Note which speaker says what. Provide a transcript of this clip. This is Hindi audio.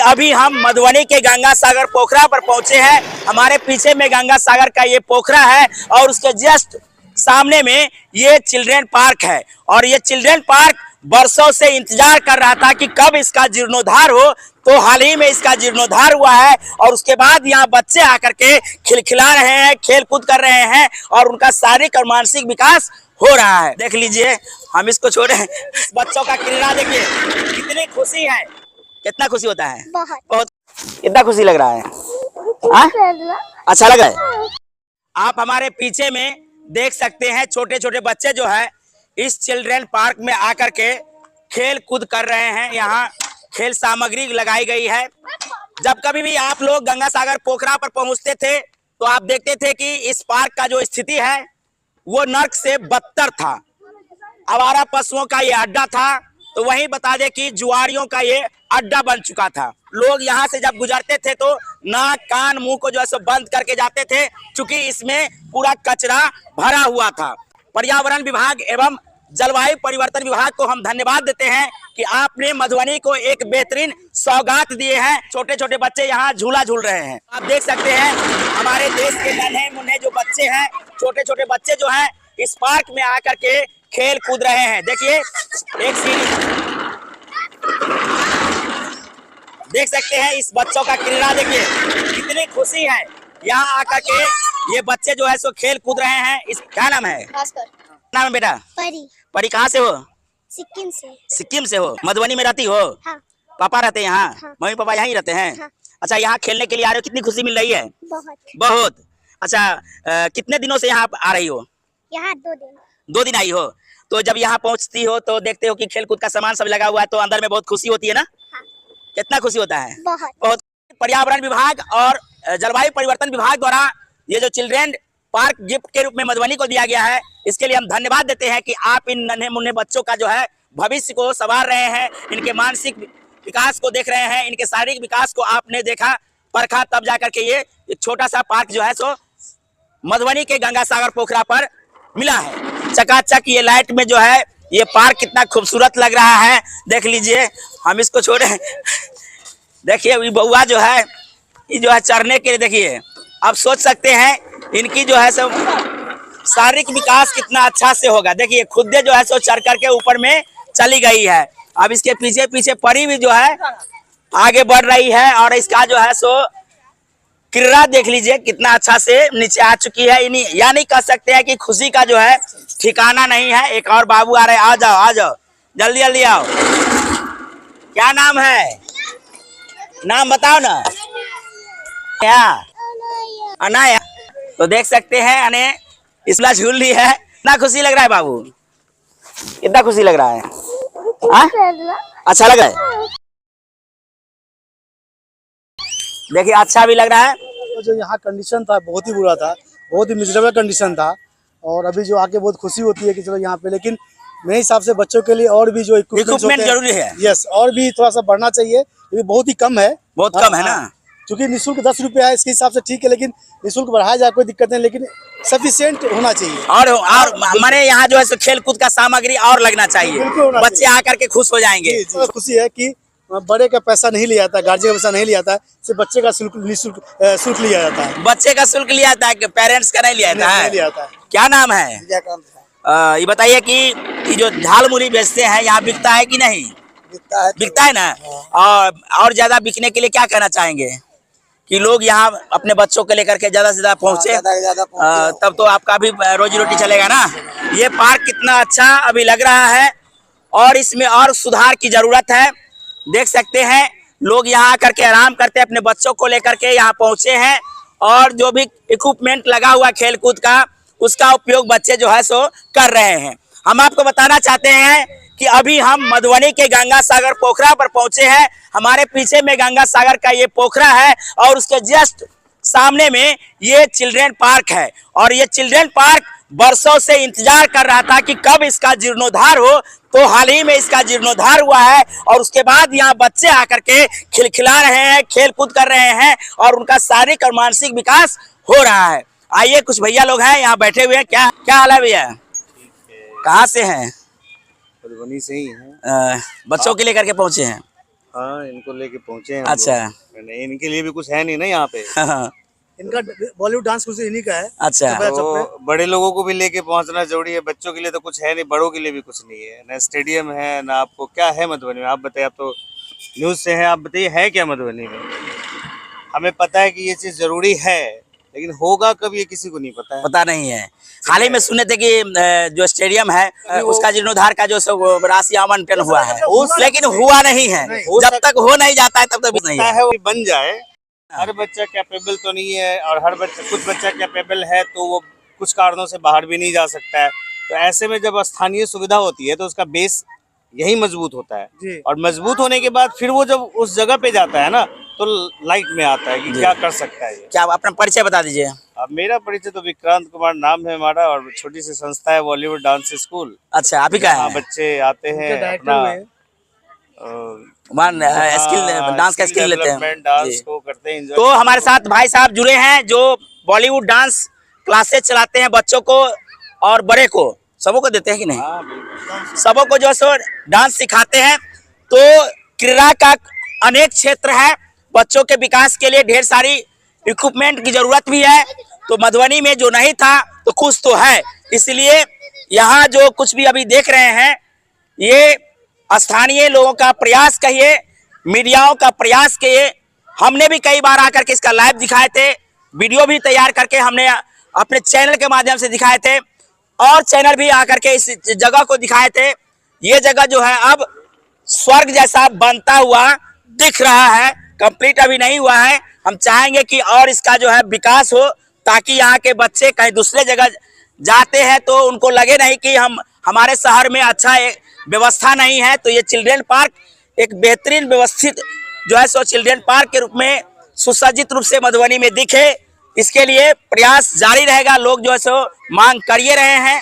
Speaker 1: अभी हम मधुबनी के गंगा सागर पोखरा पर पहुंचे हैं। हमारे पीछे में गंगा सागर का ये पोखरा है और उसके जस्ट सामने में ये चिल्ड्रेन पार्क है। और ये चिल्ड्रेन पार्क बरसों से इंतजार कर रहा था कि कब इसका जीर्णोद्धार हो, तो हाल ही में इसका जीर्णोद्धार हुआ है। और उसके बाद यहाँ बच्चे आकर के खिलखिला रहे हैं, खेल कूद कर रहे हैं और उनका शारीरिक और मानसिक विकास हो रहा है। देख लीजिए, हम इसको छोड़े, बच्चों का क्रीड़ा देखिए, कितनी खुशी है, कितना खुशी होता है, बहुत कितना खुशी लग रहा है। अच्छा लग रहा है। आप हमारे पीछे में देख सकते हैं, छोटे छोटे बच्चे जो है इस चिल्ड्रेन पार्क में आकर के खेल कूद कर रहे हैं। यहाँ खेल सामग्री लगाई गई है। जब कभी भी आप लोग गंगा सागर पोखरा पर पहुंचते थे तो आप देखते थे कि इस पार्क का जो स्थिति है वो नर्क से बदतर था। आवारा पशुओं का ये अड्डा था, तो वहीं बता दें कि जुआरियों का ये अड्डा बन चुका था। लोग यहाँ से जब गुजरते थे तो नाक कान मुंह को जो है सो बंद करके जाते थे, क्योंकि इसमें पूरा कचरा भरा हुआ था। पर्यावरण विभाग एवं जलवायु परिवर्तन विभाग को हम धन्यवाद देते हैं कि आपने मधुबनी को एक बेहतरीन सौगात दिए हैं। छोटे छोटे बच्चे यहाँ झूला झूल रहे हैं। आप देख सकते हैं हमारे देश के नन्हे मुन्ने जो बच्चे हैं, छोटे छोटे बच्चे जो हैं इस पार्क में आकर के खेल कूद रहे हैं। देखिए, एक सीढ़ी देख सकते हैं, इस बच्चों का क्रीड़ा देखिए, कितनी खुशी है। यहाँ आकर के ये बच्चे जो है सो खेल कूद रहे हैं। इस क्या नाम है? नाम है बेटा?
Speaker 2: परी।
Speaker 1: परी कहाँ से हो?
Speaker 2: सिक्किम से।
Speaker 1: सिक्किम से हो? मधुबनी में रहती हो?
Speaker 2: हाँ।
Speaker 1: पापा रहते हैं यहाँ?
Speaker 2: हाँ।
Speaker 1: मम्मी पापा यहीं रहते हैं?
Speaker 2: हाँ।
Speaker 1: अच्छा, यहाँ खेलने के लिए आ रहे हो, कितनी खुशी मिल रही है?
Speaker 2: बहुत।
Speaker 1: बहुत। अच्छा, कितने दिनों से यहाँ आ रही हो?
Speaker 2: यहाँ 2 दिन।
Speaker 1: 2 दिन आई हो। तो जब यहाँ पहुँचती हो तो देखते हो कि खेल कूद का सामान सब लगा हुआ है, तो अंदर में बहुत खुशी होती है ना?
Speaker 2: हाँ।
Speaker 1: कितना खुशी होता है?
Speaker 2: बहुत।
Speaker 1: पर्यावरण विभाग और जलवायु परिवर्तन विभाग द्वारा ये जो चिल्ड्रेन पार्क गिफ्ट के रूप में मधुबनी को दिया गया है, इसके लिए हम धन्यवाद देते हैं कि आप इन नन्हे मुन्ने बच्चों का जो है भविष्य को संवार रहे हैं, इनके मानसिक विकास को देख रहे हैं, इनके शारीरिक विकास को आपने देखा परखा, तब जाकर के ये छोटा सा पार्क जो है सो मधुबनी के गंगा सागर पोखरा पर मिला है। चकाचक ये लाइट में जो है ये पार्क कितना खूबसूरत लग रहा है। देख लीजिए, हम इसको छोड़े, देखिए ये बउआ जो है ये जो है चढ़ने के लिए, देखिए आप सोच सकते हैं इनकी जो है सब शारीरिक विकास कितना अच्छा से होगा। देखिए खुद जो है सो चढ़ करके ऊपर में चली गई है। अब इसके पीछे पीछे परी भी जो है आगे बढ़ रही है और इसका जो है सो क्रीड़ा देख लीजिए कितना अच्छा से नीचे आ चुकी है। या नहीं कह सकते हैं कि खुशी का जो है ठिकाना नहीं है। एक और बाबू आ रहे हैं, आ जाओ आ जाओ, जल्दी जल्दी आओ। क्या नाम है? नाम बताओ ना। क्या? अनाया। तो देख सकते हैं अने इसला झूल ली है। कितना खुशी लग रहा है बाबू? कितना खुशी लग रहा है? अच्छा लग रहा है? देखिए अच्छा भी लग रहा है।
Speaker 3: जो यहाँ कंडीशन था बहुत ही बुरा था, बहुत ही मिजरेबल कंडीशन था। और अभी जो आके बहुत खुशी होती है कि चलो यहाँ पे, लेकिन मेरे हिसाब से बच्चों के लिए और भी जो
Speaker 1: इक्विपमेंट जरूरी है।
Speaker 3: यस, और भी थोड़ा सा बढ़ना चाहिए। ये बहुत ही कम है,
Speaker 1: बहुत कम है ना।
Speaker 3: क्योंकि निःशुल्क 10 रुपया है, इसके हिसाब से ठीक है, लेकिन निःशुल्क बढ़ाया जाए कोई दिक्कत नहीं, लेकिन सफिशिएंट होना चाहिए।
Speaker 1: और हमारे यहाँ जो है सो खेल कूद का सामग्री और लगना चाहिए, बच्चे आकर के खुश हो जाएंगे।
Speaker 3: खुशी है कि बड़े का पैसा नहीं लिया जाता, गार्जियन का पैसा नहीं लिया जाता है, सिर्फ बच्चे का शुल्क लिया जाता है।
Speaker 1: बच्चे का शुल्क लिया जाता है, पेरेंट्स का नहीं लिया जाता है। क्या नाम है? ये बताइए कि ये जो झाल मुरही बेचते हैं यहाँ बिकता है कि नहीं? बिकता है ना। और ज्यादा बिकने के लिए क्या कहना चाहेंगे कि लोग यहाँ अपने बच्चों को लेकर के ज्यादा से ज्यादा पहुँचे, तब तो आपका भी रोजी रोटी चलेगा ना। ये पार्क कितना अच्छा अभी लग रहा है और इसमें और सुधार की जरूरत है। देख सकते हैं लोग यहाँ आकर के आराम करते हैं, अपने बच्चों को लेकर के यहाँ पहुँचे हैं और जो भी इक्विपमेंट लगा हुआ खेल कूद का, उसका उपयोग बच्चे जो है सो कर रहे हैं। हम आपको बताना चाहते हैं कि अभी हम मधुबनी के गंगा सागर पोखरा पर पहुंचे हैं। हमारे पीछे में गंगा सागर का ये पोखरा है और उसके जस्ट सामने में ये चिल्ड्रेन पार्क है। और ये चिल्ड्रेन पार्क बरसों से इंतजार कर रहा था कि कब इसका जीर्णोद्धार हो, तो हाल ही में इसका जीर्णोद्धार हुआ है। और उसके बाद यहाँ बच्चे आकर के खिलखिला रहे हैं, खेल कूद कर रहे हैं और उनका शारीरिक और मानसिक विकास हो रहा है। आइए, कुछ भैया लोग हैं यहाँ बैठे हुए हैं। क्या क्या हाल है भैया? कहाँ से हैं?
Speaker 4: मधुबनी से ही हैं।
Speaker 1: बच्चों के लेकर के पहुंचे हैं।
Speaker 4: हाँ, इनको लेके पहुंचे हैं हम
Speaker 1: अच्छा।
Speaker 4: लोग। नहीं, इनके लिए भी कुछ है नहीं ना यहाँ पे।
Speaker 3: इनका बॉलीवुड डांस कुछ इन्हीं का है।
Speaker 1: अच्छा।
Speaker 4: तो बड़े लोगों को भी लेके पहुंचना जरूरी है, बच्चों के लिए तो कुछ है नहीं, बड़ों के लिए भी कुछ नहीं है। ना स्टेडियम है, ना आपको क्या है मधुबनी में। आप बताइए, आप तो न्यूज से हैं, आप बताइए है क्या मधुबनी में। हमें पता है कि ये चीज जरूरी है, लेकिन होगा कब ये किसी को नहीं पता है।
Speaker 1: पता नहीं है। हाल ही में सुने थे कि जो स्टेडियम है उसका जीर्णोद्धार का जो सब राशि आवंटन हुआ है, लेकिन हुआ नहीं है। जब तक हो नहीं जाता है तब तक नहीं है।
Speaker 4: है वो बन जाए। हर बच्चा कैपेबल तो नहीं है, और हर बच्चा, कुछ बच्चा कैपेबल है तो वो कुछ कारणों से बाहर भी नहीं जा सकता है। तो ऐसे में जब स्थानीय सुविधा होती है तो उसका बेस यही मजबूत होता है,
Speaker 3: जी।
Speaker 4: और मजबूत होने के बाद फिर वो जब उस जगह पे जाता है ना तो लाइट में आता है कि क्या कर सकता है ये।
Speaker 1: क्या आप अपना परिचय बता दीजिए।
Speaker 4: अब मेरा परिचय तो विक्रांत कुमार नाम है हमारा, और छोटी सी संस्था है बॉलीवुड डांस स्कूल।
Speaker 1: अच्छा, आप ही का
Speaker 4: हाँ,
Speaker 1: है?
Speaker 4: बच्चे आते हैं
Speaker 3: डायरेक्टर
Speaker 4: अपना
Speaker 3: हुए।
Speaker 1: स्किल, डांस का स्किल लेते हैं।
Speaker 4: डांस
Speaker 1: जी।
Speaker 4: को करते हैं, enjoy
Speaker 1: तो
Speaker 4: करते हैं।
Speaker 1: हमारे साथ भाई साहब जुड़े हैं जो बॉलीवुड डांस क्लासेस चलाते हैं, बच्चों को और बड़े को, सबों को देते हैं कि नहीं?
Speaker 4: हाँ, बिल्कुल।
Speaker 1: सबों को जो सो डांस सिखाते हैं। तो क्रीड़ा का अनेक क्षेत्र है, बच्चों के विकास के लिए ढेर सारी इक्विपमेंट की जरूरत भी है। तो मधुबनी में जो नहीं था तो कुछ तो है, इसलिए यहाँ जो कुछ भी अभी देख रहे हैं ये स्थानीय लोगों का प्रयास कहिए, मीडियाओं का प्रयास कहिए। हमने भी कई बार आकर के इसका लाइव दिखाए थे, वीडियो भी तैयार करके हमने अपने चैनल के माध्यम से दिखाए थे, और चैनल भी आकर के इस जगह को दिखाए थे। ये जगह जो है अब स्वर्ग जैसा बनता हुआ दिख रहा है, कंप्लीट अभी नहीं हुआ है। हम चाहेंगे कि और इसका जो है विकास हो, ताकि यहाँ के बच्चे कहीं दूसरे जगह जाते हैं तो उनको लगे नहीं कि हमारे शहर में अच्छा व्यवस्था नहीं है। तो ये चिल्ड्रेन पार्क एक बेहतरीन व्यवस्थित जो है सो चिल्ड्रेन पार्क के रूप में सुसज्जित रूप से मधुबनी में दिखे, इसके लिए प्रयास जारी रहेगा। लोग जो है सो मांग करिए रहे हैं।